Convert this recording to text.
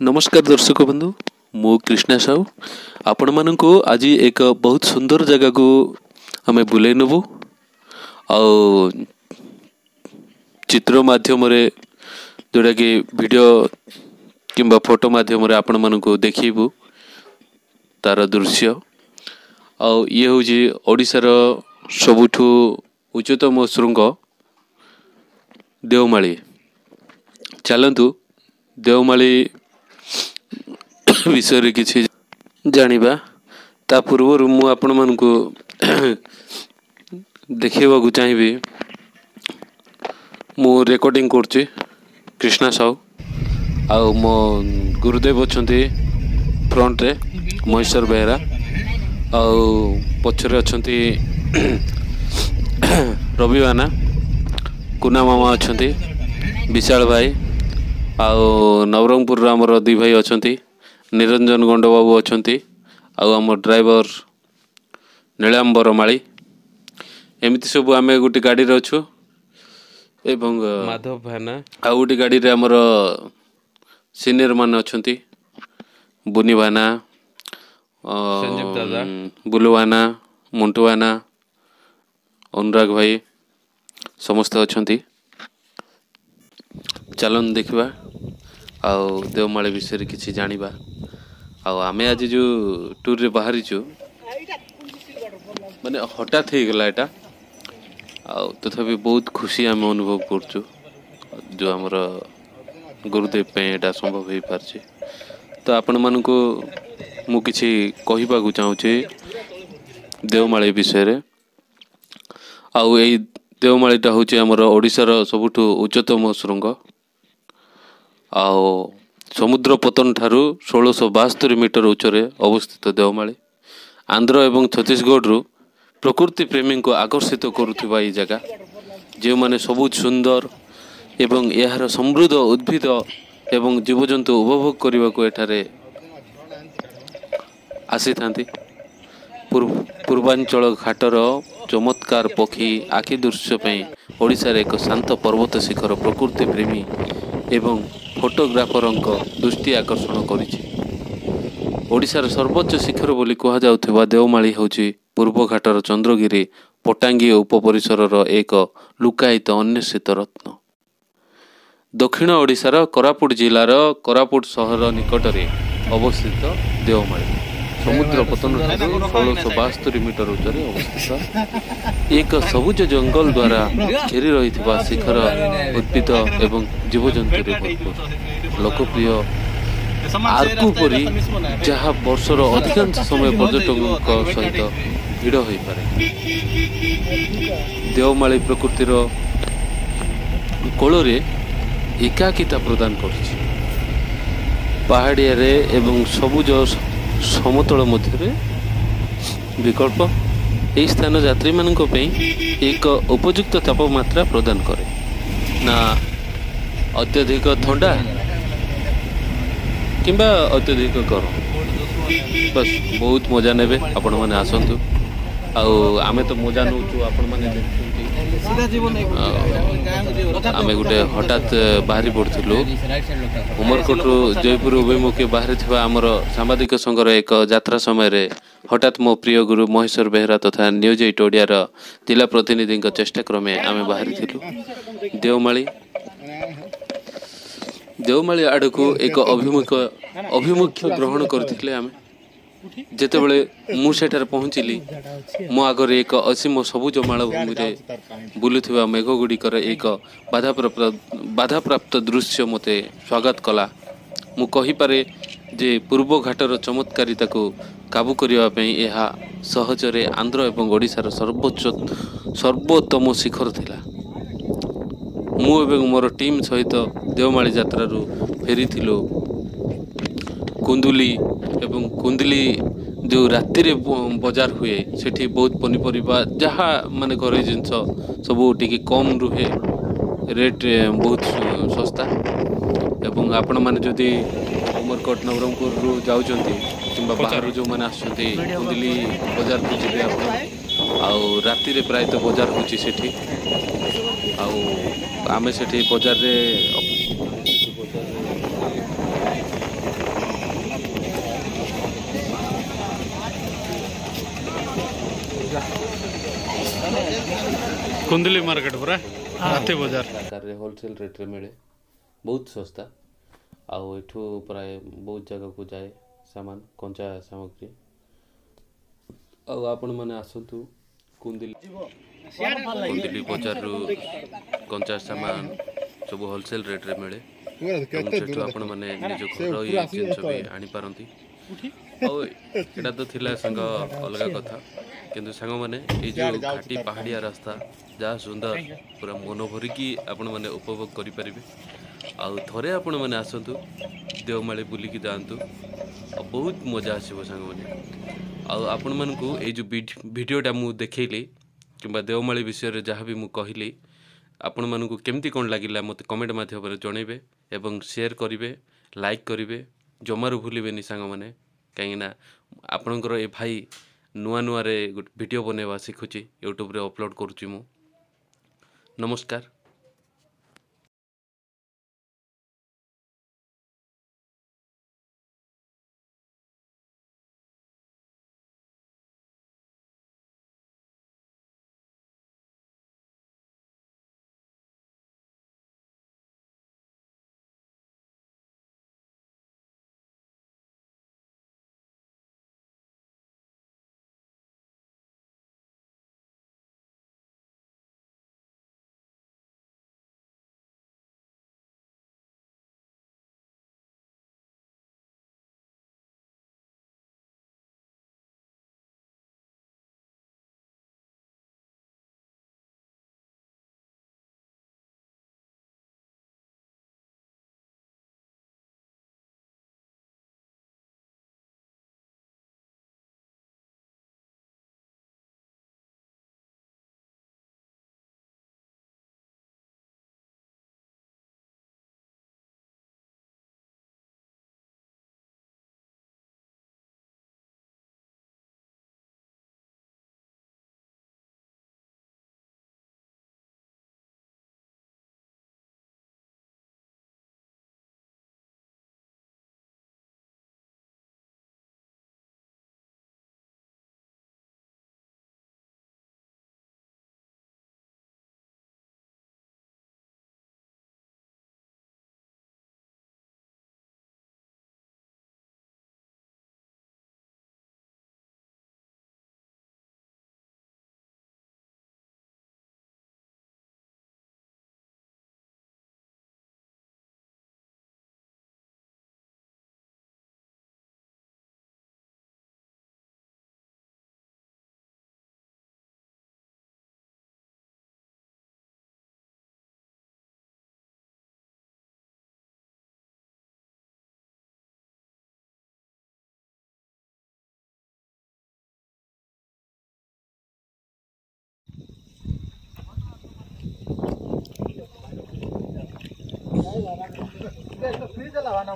नमस्कार दर्शक बंधु मु कृष्णा साहू आपण मानू आज एक बहुत सुंदर जगह को हमें बुले नबू आ चित्र माध्यम जोटा कि वीडियो किंबा फोटो माध्यम आपण मानू देखू तार दृश्य ये हूँ ओडिशार सबुठु उच्चतम शृंग देवमाली। चलतु देवमाली विषय किसी जानिबा ता पूर्व मु आपण मानकु देखिबा को चाहिबी। मु रेकॉर्डिंग करछि कृष्णा साहू आ मो गुरुदेव अछंती फ्रंट रे महेश्वर बेहरा आ पछरे अछंती रवि बाना कुना मामा अछंती विशाल भाई आ नवरंगपुर आमर दी भाई अछंती निरंजन गंड बाबू अछंती आम ड्राइवर नीलांबर माली एमती सब आम गोटे गाड़ी अच्छु एवं माधव भाना आ गोटे गाड़ी रे आमर सीनियर मान अछंती बुनी भाना बुलु भाना मुंटू भाना अनुराग भाई समस्त अछंती। चलन देखा आउ देवमाली विषय किसी जानिबा आमे आज जो टूर रे बाहरी छु माने हठात हो गला एटा तथापि बहुत खुशी आम अनुभव करछु जो हमर गुरुदेव पे एटा संभव हो पारछि। तो आपण मानकु मु किछि कहिबा को चाहूछि देवमाली विषय रे आउ एई देवमालीटा होछि हमर ओडिशार सबुठु उच्चतम शृंग आओ समुद्र पतन ठारू 1672 मीटर उच्चरे अवस्थित देवमाली आंध्र एवं छत्तीसगढ़ रु प्रकृति प्रेमी को आकर्षित करुवा ये जगह जो माने सबुज सुंदर एवं यार समृद्ध उद्भिद एवं जीवजंतु उपभोग करने को एठारे आसी थांती। पूर्वांचल घाटर चमत्कार पक्षी आखि दृश्य ओडिशार एक शांत पर्वत शिखर प्रकृति प्रेमी एवं फोटोग्राफर दृष्टि आकर्षण करिछि। ओडिशार सर्वोच्च शिखर बोली कहा जाउथबा देवमाली होछि पूर्वघाटर चंद्रगिरी पटांगी उपपरिसरर एक लुकायित अन्वेषित रत्न। दक्षिण ओडिशार कोरापुट जिलार कोरापुट सहर निकटरे अवस्थित देवमाली समुद्र पतन 1672 मीटर उच्चरे अवस्थित एक सबुज जंगल द्वारा घेरी रही शिखर उद्भिद एवं जीवजंतु भरपूर लोकप्रिय आर्कुपरी जहाँ वर्षर अधिकांश समय पर्यटकों सहित भिड़ हो पारे। देवमाली प्रकृतिर कोल एकाकिता प्रदान कर पहाड़िया एवं सबुज समतल मध्य विकल्प यह स्थान यात्री मान एक उपयुक्त तापमात्रा प्रदान करे ना अत्यधिक थंडा किंबा अत्यधिक गरम बस बहुत मजा ने आपण मैंने आसतु आमे तो मजा नौ आपण मैंने आमे गोटे हठात बाहरी पड़ू उमरकोटू जयपुर अभिमुखे बाहरी थिबा आमर सांबादिक संघर एक यात्रा समय हठात मो प्रिय गुरु महेश्वर बेहरा तथा न्यूज 8 ओडियार जिला प्रतिनिधि चेष्टा क्रमे आमे बाहरी थिलु देवमाली आड़क एक अभिमुख्य ग्रहण करथिले आमे जेते बेले मु सेठार पहुँचली मो आगरे एक असीम सबुज मालभूमि रे बुलुथिबा मेघगुड़िकर एक बाधाप्राप्त दृश्य मते स्वागत कला। मु कहि पारे जे पूर्व घाटर चमत्कारिता को काबू करबा पई एहा सहजरे आंध्र एवं ओडिशार सर्वोत्तम शिखर थिला। मु एवं मोर टीम सहित देवमाली यात्रारू फेरीथिलु कुंदुली एवं कुंदली जो राति रे बाजार हुए सेठी बहुत पनीपरिबा जहाँ माने घरे जिनस सब टिके कम रुहे रेट बहुत सस्ता एवं आपण माने जदि उमरकोट नवरंगपुर रु जाउचंती किंबा बाहर जो माने आछंती कुंदली बाजार को जिबे आपण आउ राति रे प्राय तो बाजार होची सेठी आउ आमे सेठी बाजार रे कुंदली मार्केट पूरा हाथी बाजार आकार होलसेल रेट रे मिले बहुत सस्ता आउ एठू प्राय बहुत जगह को जाए सामान कंचा सामग्री आउ आपण माने आसतु कुंदली बाजार रु कंचा सामान सब होलसेल रेट रे मिले सेठू आपण माने निज घर जिनस भी आनी पारंती एटा तो थिला संग अलग कथा किंतु सांग माने ये जो घाटी पहाड़िया रास्ता जहाँ सुंदर पूरा मन भरिकी आपण माने उपभोग करि परिबे आउ थरे आपण माने आसंतु देवमाली बुलिकी जांतु बहुत मजा आसीबो सांग माने आउ आपण मानकू ए जो वीडियोटा मु देखैली किंबा देवमाली विषय रे जहाँ भी मु कहली आपण मानकू केमती कोन लागिला मते कमेंट माध्यम रे जणैबे एवं शेयर करिवे लाइक करिवे जमारू भूलिबेनी सांग माने कहीं आपणकर ए भाई नुआ नुआ रे वीडियो बनेवा शिखुची यूट्यूब रे अपलोड करुची मु नमस्कार। फ्रीज लावा ना